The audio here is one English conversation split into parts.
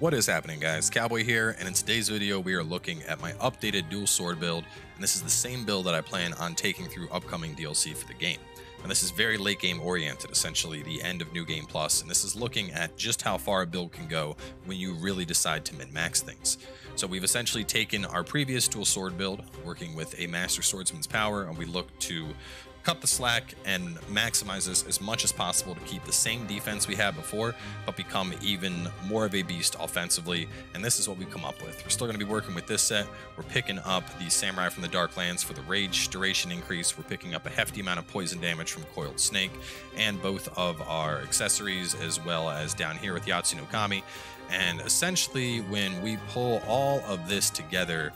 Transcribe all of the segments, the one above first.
What is happening, guys? Cowboy here, and in today's video we are looking at my updated dual sword build, and this is the same build that I plan on taking through upcoming DLC for the game. And this is very late game oriented, essentially the end of New Game Plus, and this is looking at just how far a build can go when you really decide to min-max things. So we've essentially taken our previous dual sword build, working with a Master Swordsman's power, and we look to cut the slack and maximize this as much as possible to keep the same defense we had before, but become even more of a beast offensively, and this is what we've come up with. We're still going to be working with this set. We're picking up the Samurai from the Dark Lands for the rage duration increase. We're picking up a hefty amount of poison damage from Coiled Snake, and both of our accessories, as well as down here with Yatsu no Kami. And essentially, when we pull all of this together,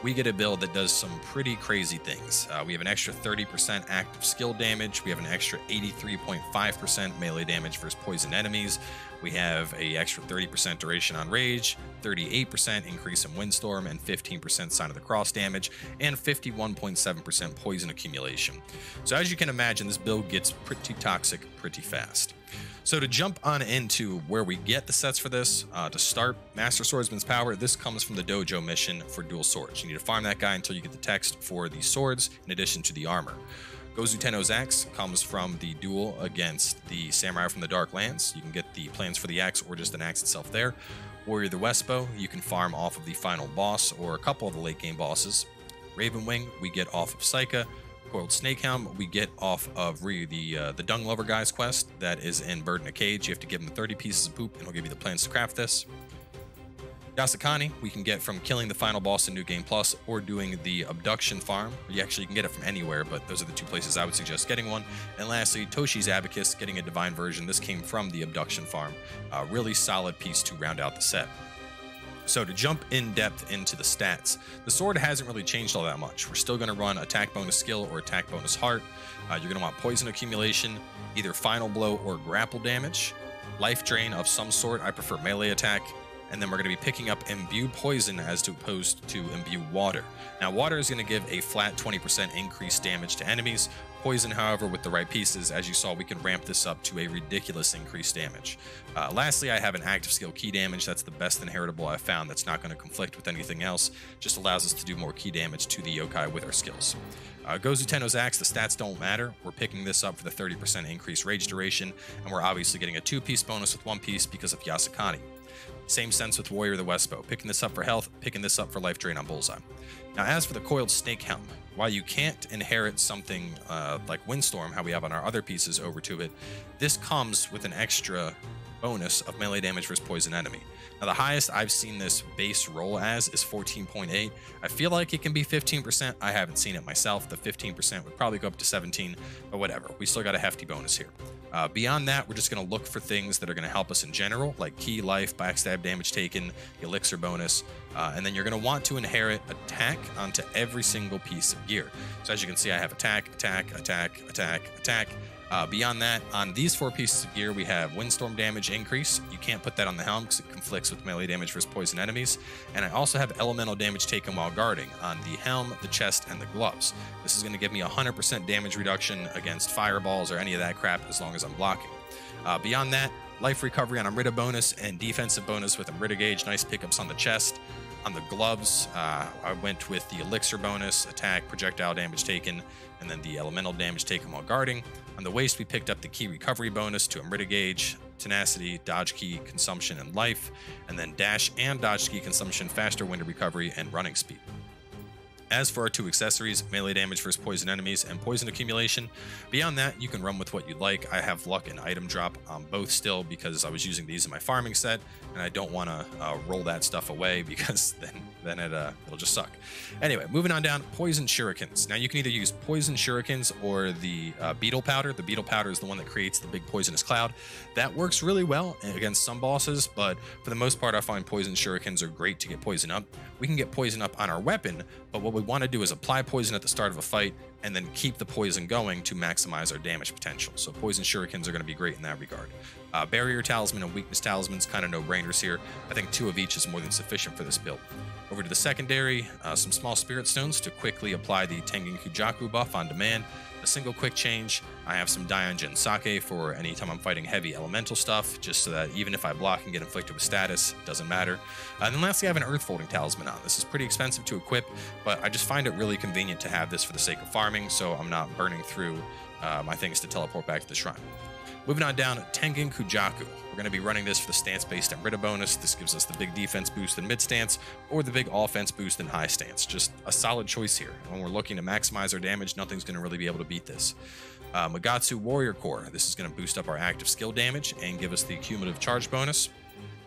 we get a build that does some pretty crazy things. We have an extra 30% active skill damage. We have an extra 83.5% melee damage versus poison enemies. We have a extra 30% duration on rage, 38% increase in windstorm, and 15% sign of the cross damage, and 51.7% poison accumulation. So as you can imagine, this build gets pretty toxic pretty fast. So to jump on into where we get the sets for this, to start, Master Swordsman's Power, this comes from the dojo mission for dual swords. You need to farm that guy until you get the text for the swords, in addition to the armor. Gozu Tenno's axe comes from the duel against the Samurai from the Dark Lands. You can get the plans for the axe or just an axe itself there. Warrior the Westbow, you can farm off of the final boss or a couple of the late game bosses. Raven Wing, we get off of Psycha. Coiled Snake Helm, we get off of the Dung Lover guy's quest that is in Bird in a Cage. You have to give him 30 pieces of poop and he'll give you the plans to craft this. Yasakani, we can get from killing the final boss in New Game Plus or doing the Abduction Farm. You actually can get it from anywhere, but those are the two places I would suggest getting one. And lastly, Toshi's Abacus, getting a divine version. This came from the Abduction Farm. A really solid piece to round out the set. So to jump in depth into the stats, the sword hasn't really changed all that much. We're still going to run attack bonus skill or attack bonus heart. You're going to want poison accumulation, either final blow or grapple damage, life drain of some sort. I prefer melee attack. And then we're going to be picking up imbue poison as opposed to imbue water. Now water is going to give a flat 20% increased damage to enemies. Poison, however, with the right pieces, as you saw, we can ramp this up to a ridiculous increased damage. Lastly, I have an active skill key damage. That's the best inheritable I've found that's not going to conflict with anything else. Just allows us to do more key damage to the yokai with our skills. Gozu Tenno's axe, the stats don't matter. We're picking this up for the 30% increased rage duration, and we're obviously getting a 2-piece bonus with 1 piece because of Yasakani. Same sense with Warrior the Westbow. Picking this up for health, picking this up for life drain on Bullseye. Now, as for the Coiled Snake Helm, while you can't inherit something like Windstorm, how we have on our other pieces over to it, this comes with an extra bonus of melee damage versus poison enemy. Now, the highest I've seen this base roll as is 14.8. I feel like it can be 15%. I haven't seen it myself. The 15% would probably go up to 17, but whatever. We still got a hefty bonus here. Beyond that, we're just going to look for things that are going to help us in general, like key, life, backstab damage taken, the elixir bonus, and then you're going to want to inherit attack onto every single piece of gear. So as you can see, I have attack, attack, attack, attack, attack. Beyond that, on these 4 pieces of gear, we have windstorm damage increase. You can't put that on the helm because it conflicts with melee damage versus poison enemies. And I also have elemental damage taken while guarding on the helm, the chest, and the gloves. This is going to give me 100% damage reduction against fireballs or any of that crap as long as I'm blocking. Beyond that, life recovery on Amrita bonus and defensive bonus with Amrita gauge. Nice pickups on the chest. On the gloves, I went with the elixir bonus, attack, projectile damage taken, and then the elemental damage taken while guarding. On the waist, we picked up the key recovery bonus to Amrita gauge, tenacity, dodge key, consumption, and life, and then dash and dodge key consumption, faster wind recovery, and running speed. As for our 2 accessories, melee damage versus poison enemies and poison accumulation, beyond that, you can run with what you'd like. I have luck and item drop on both still because I was using these in my farming set, and I don't want to roll that stuff away because then it'll just suck. Anyway, moving on down, poison shurikens. Now you can either use poison shurikens or the beetle powder. The beetle powder is the one that creates the big poisonous cloud. That works really well against some bosses, but for the most part, I find poison shurikens are great to get poison up. We can get poison up on our weapon, but what we want to do is apply poison at the start of a fight, and then keep the poison going to maximize our damage potential. So poison shurikens are going to be great in that regard. Barrier talisman and weakness talismans, kind of no-brainers here. I think 2 of each is more than sufficient for this build. Over to the secondary, some small spirit stones to quickly apply the Tengen Kujaku buff on demand. A single quick change. I have some Daionjin Sake for anytime I'm fighting heavy elemental stuff, just so that even if I block and get inflicted with status, it doesn't matter. And then lastly, I have an Earth Folding Talisman on. This is pretty expensive to equip, but I just find it really convenient to have this for the sake of farming, so I'm not burning through my things to teleport back to the shrine. Moving on down, Tengen Kujaku. We're going to be running this for the stance-based Amrita bonus. This gives us the big defense boost in mid stance, or the big offense boost in high stance. Just a solid choice here. When we're looking to maximize our damage, nothing's going to really be able to beat this. Magatsu Warrior Core. This is going to boost up our active skill damage and give us the cumulative charge bonus.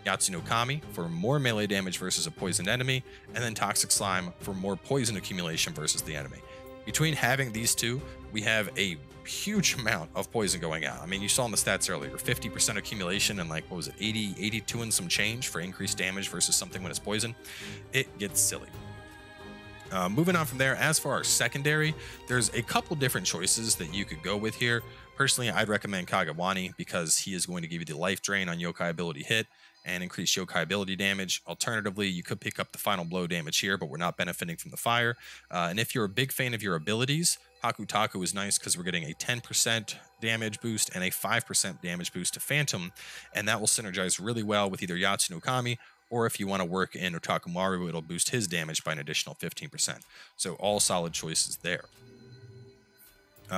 Yatsu no Kami for more melee damage versus a poisoned enemy, and then Toxic Slime for more poison accumulation versus the enemy. Between having these two, we have a huge amount of poison going out. I mean, you saw in the stats earlier, 50% accumulation and like, what was it, 82 and some change for increased damage versus something when it's poison. It gets silly. Moving on from there, as for our secondary, there's a couple different choices that you could go with here. Personally, I'd recommend Kagewani because he is going to give you the life drain on Yokai ability hit and increase Yokai ability damage. Alternatively, you could pick up the final blow damage here, but we're not benefiting from the fire. And if you're a big fan of your abilities, Hakutaku is nice because we're getting a 10% damage boost and a 5% damage boost to Phantom, and that will synergize really well with either Yatsu no Kami, or if you want to work in Otakumaru, it'll boost his damage by an additional 15%. So all solid choices there.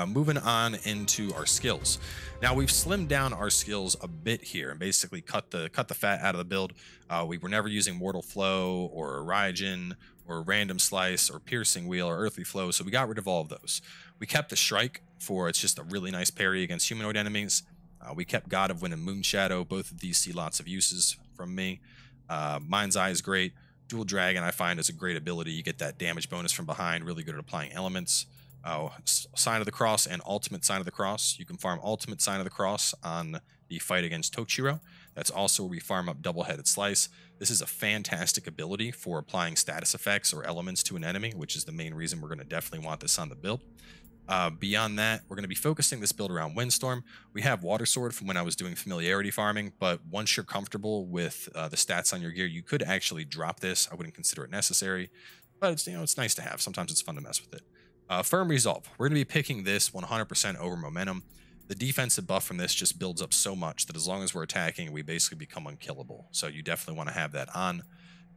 Moving on into our skills. Now we've slimmed down our skills a bit here and basically cut the fat out of the build. We were never using Mortal Flow or Raijin or Random Slice or Piercing Wheel or Earthly Flow, so we got rid of all of those. We kept the Strike for it's just a really nice parry against humanoid enemies. We kept God of Wind and Moon Shadow. Both of these see lots of uses from me. Mind's Eye is great. Dual Dragon I find is a great ability. You get that damage bonus from behind, really good at applying elements. Sign of the Cross and Ultimate Sign of the Cross. You can farm Ultimate Sign of the Cross on the fight against Tochiro. That's also where we farm up Double-Headed Slice. This is a fantastic ability for applying status effects or elements to an enemy, which is the main reason we're going to definitely want this on the build. Beyond that, we're going to be focusing this build around Windstorm. We have Water Sword from when I was doing familiarity farming, but once you're comfortable with the stats on your gear, you could actually drop this. I wouldn't consider it necessary, but it's, it's nice to have. Sometimes it's fun to mess with it. Firm Resolve. We're going to be picking this 100% over Momentum. The defensive buff from this just builds up so much that as long as we're attacking, we basically become unkillable. So you definitely want to have that on.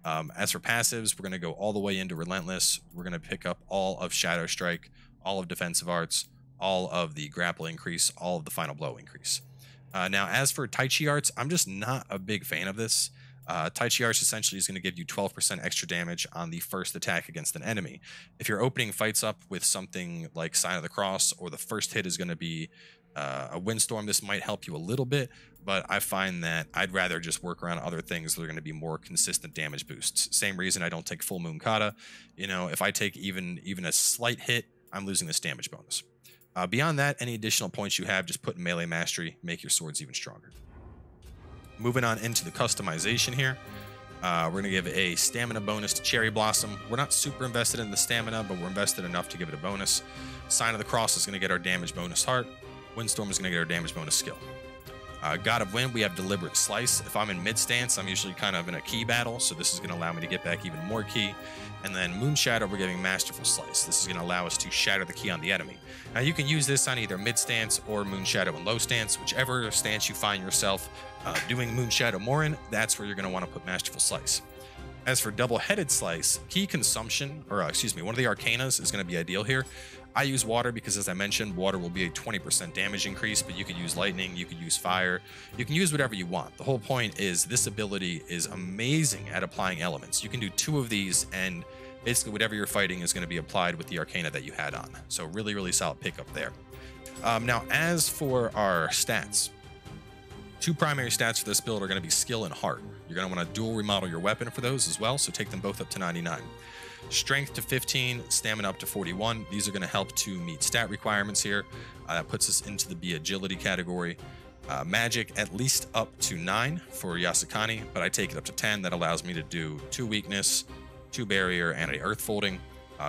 As for passives, we're going to go all the way into Relentless. We're going to pick up all of Shadow Strike, all of Defensive Arts, all of the Grapple increase, all of the Final Blow increase. Now, as for Tai Chi Arts, I'm just not a big fan of this. Tai Chi Arts essentially is going to give you 12% extra damage on the first attack against an enemy. If you're opening fights up with something like Sign of the Cross, or the first hit is going to be a Windstorm, this might help you a little bit, but I find that I'd rather just work around other things that are going to be more consistent damage boosts. Same reason I don't take Full Moon Kata. You know, if I take even a slight hit, I'm losing this damage bonus. Beyond that, any additional points you have, just put in Melee Mastery, make your swords even stronger. Moving on into the customization here, we're going to give a stamina bonus to Cherry Blossom. We're not super invested in the stamina, but we're invested enough to give it a bonus. Sign of the Cross is going to get our damage bonus heart. Windstorm is going to get our damage bonus skill. God of Wind, we have Deliberate Slice. If I'm in mid stance, I'm usually kind of in a key battle, so this is going to allow me to get back even more key. And then Moon Shadow, we're giving Masterful Slice. This is going to allow us to shatter the key on the enemy. Now you can use this on either mid stance or Moon Shadow and low stance. Whichever stance you find yourself doing Moon Shadow more in, that's where you're going to want to put Masterful Slice. As for Double-Headed Slice, key consumption, or excuse me, one of the Arcanas is going to be ideal here. I use water because, as I mentioned, water will be a 20% damage increase, but you could use lightning, you could use fire, you can use whatever you want. The whole point is this ability is amazing at applying elements. You can do 2 of these, and basically whatever you're fighting is going to be applied with the Arcana that you had on. So really, really solid pickup there. Now, as for our stats, 2 primary stats for this build are going to be skill and heart. You're going to want to dual remodel your weapon for those as well, so take them both up to 99. Strength to 15, stamina up to 41. These are going to help to meet stat requirements here. That puts us into the B agility category. Magic at least up to 9 for Yasukani, but I take it up to 10. That allows me to do 2 weakness, 2 barrier, and a earth folding.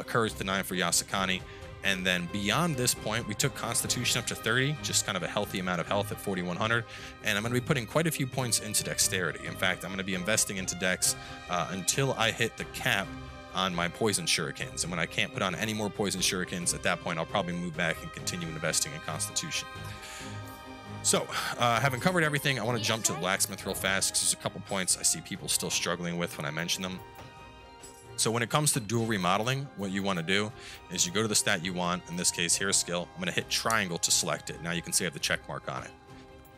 Courage to 9 for Yasukani. And then beyond this point, we took Constitution up to 30, just kind of a healthy amount of health at 4,100. And I'm going to be putting quite a few points into Dexterity. In fact, I'm going to be investing into Dex until I hit the cap on my Poison Shurikens. And when I can't put on any more Poison Shurikens, at that point, I'll probably move back and continue investing in Constitution. So, having covered everything, I want to jump to the Blacksmith real fast because there's a couple points I see people still struggling with when I mention them. So when it comes to dual remodeling, what you want to do is you go to the stat you want. In this case, here's skill. I'm going to hit triangle to select it. Now you can see I have the check mark on it.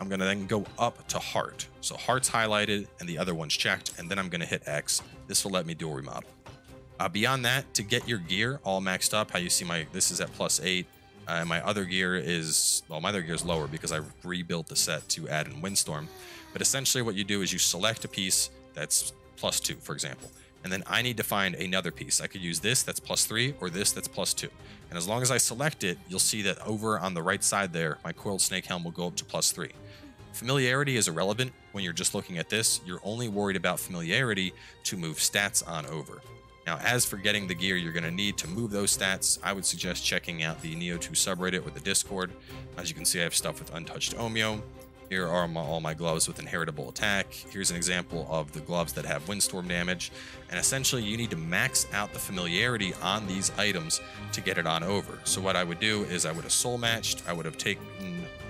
I'm going to then go up to heart. So heart's highlighted and the other one's checked. And then I'm going to hit X. This will let me dual remodel. Beyond that, to get your gear all maxed up, how you see this is at +8. And my other gear is, well, my other gear is lower because I rebuilt the set to add in Windstorm. But essentially what you do is you select a piece that's +2, for example. And then I need to find another piece. I could use this that's +3 or this that's +2. And as long as I select it, you'll see that over on the right side there, my Coiled Snake Helm will go up to +3. Familiarity is irrelevant when you're just looking at this. You're only worried about familiarity to move stats on over. Now, as for getting the gear you're going to need to move those stats, I would suggest checking out the Nioh 2 subreddit with the Discord. As you can see, I have stuff with Untouched Omyo. Here are all my gloves with inheritable attack. Here's an example of the gloves that have windstorm damage. And essentially, you need to max out the familiarity on these items to get it on over. So what I would do is I would have soul matched. I would have taken,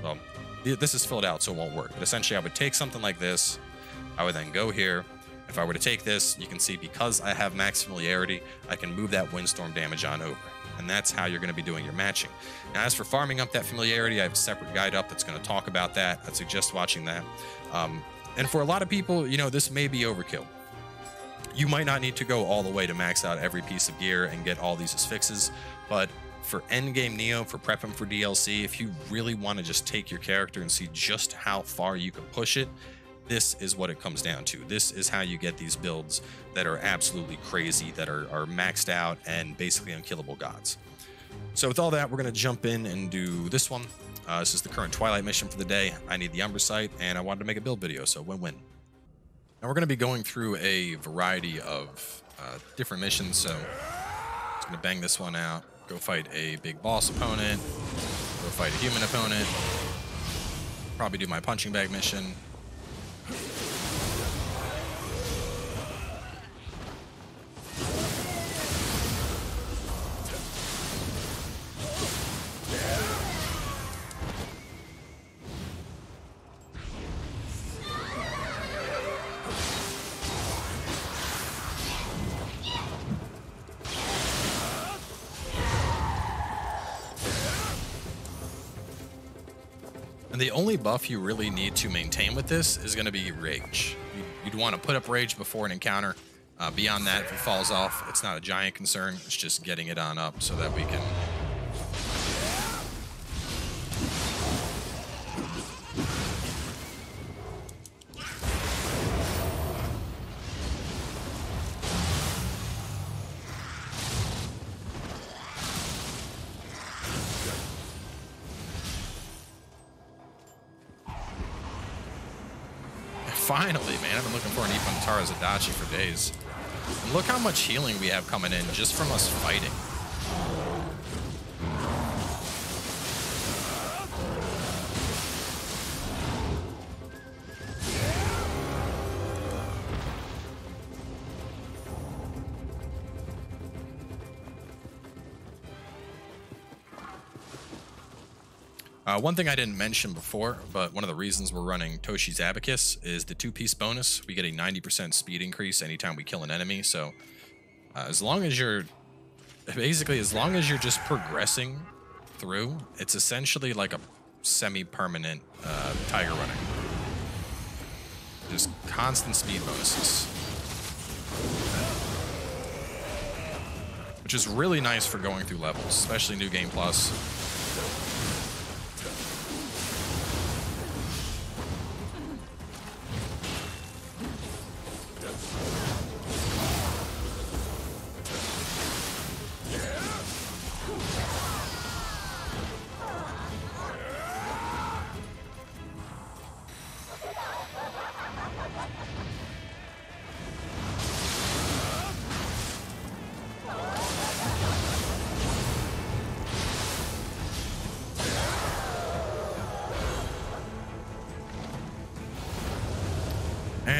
well, this is filled out, so it won't work. But essentially, I would take something like this. I would then go here. If I were to take this, you can see because I have max familiarity, I can move that windstorm damage on over. And that's how you're going to be doing your matching. Now, as for farming up that familiarity, I have a separate guide up that's going to talk about that. I'd suggest watching that. And for a lot of people, you know, this may be overkill. You might not need to go all the way to max out every piece of gear and get all these as fixes, but for endgame Nioh, for prepping for DLC, if you really want to just take your character and see just how far you can push it, this is what it comes down to. This is how you get these builds that are absolutely crazy, that are maxed out and basically unkillable gods. So with all that, we're going to jump in and do this one. This is the current Twilight mission for the day. I need the Umbra Sight, and I wanted to make a build video, so win-win. Now we're going to be going through a variety of different missions, so I'm just going to bang this one out, go fight a big boss opponent, go fight a human opponent, probably do my punching bag mission. And the only buff you really need to maintain with this is going to be Rage. You'd want to put up Rage before an encounter. Beyond that, if it falls off, it's not a giant concern. It's just getting it on up so that we can... Finally, man, I've been looking for an Ipantara Zadachi for days. And look how much healing we have coming in just from us fighting. One thing I didn't mention before, but one of the reasons we're running Toshi's Abacus is the 2-piece bonus. We get a 90% speed increase anytime we kill an enemy. So as long as you're just progressing through, it's essentially like a semi-permanent tiger running. Just constant speed bonuses. Which is really nice for going through levels, especially New Game Plus.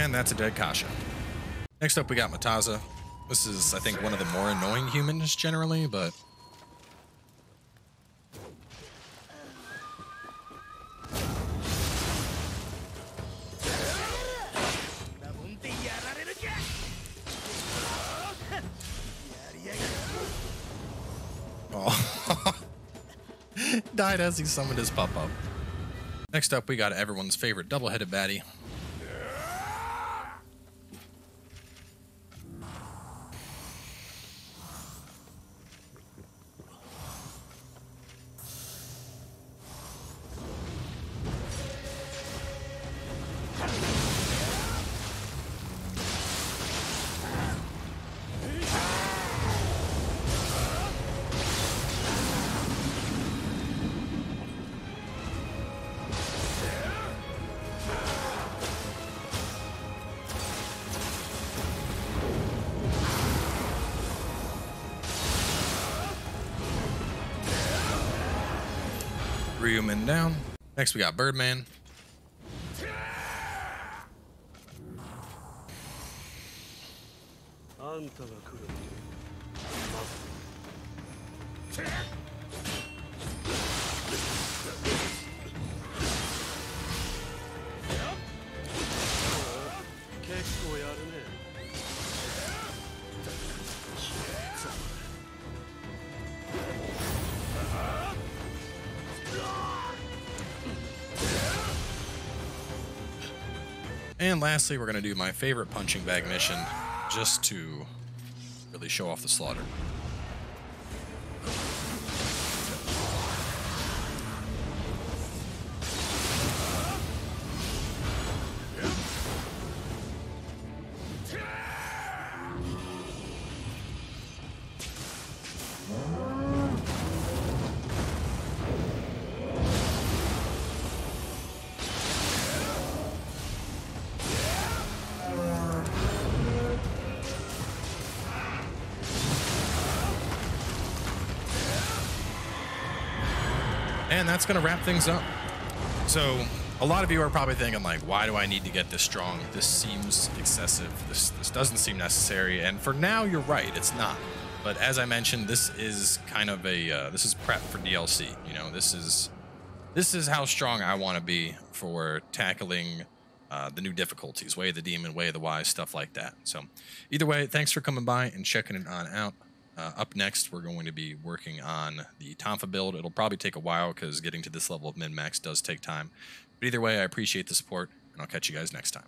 And that's a dead Kasha. Next up, we got Mataza. This is, I think, one of the more annoying humans generally, but... Oh. Died as he summoned his pup-up. Next up, we got everyone's favorite double-headed baddie. Ryuman down. Next we got Birdman. And lastly, we're going to do my favorite punching bag mission, just to really show off the slaughter. And that's going to wrap things up. So a lot of you are probably thinking, like, why do I need to get this strong? This seems excessive. This doesn't seem necessary. And for now, you're right. It's not. But as I mentioned, this is kind of a this is prep for DLC. You know, this is how strong I want to be for tackling the new difficulties, Way of the Demon, Way of the Wise, stuff like that. So either way, thanks for coming by and checking it on out. Up next, we're going to be working on the Tonfa build. It'll probably take a while because getting to this level of min-max does take time. But either way, I appreciate the support, and I'll catch you guys next time.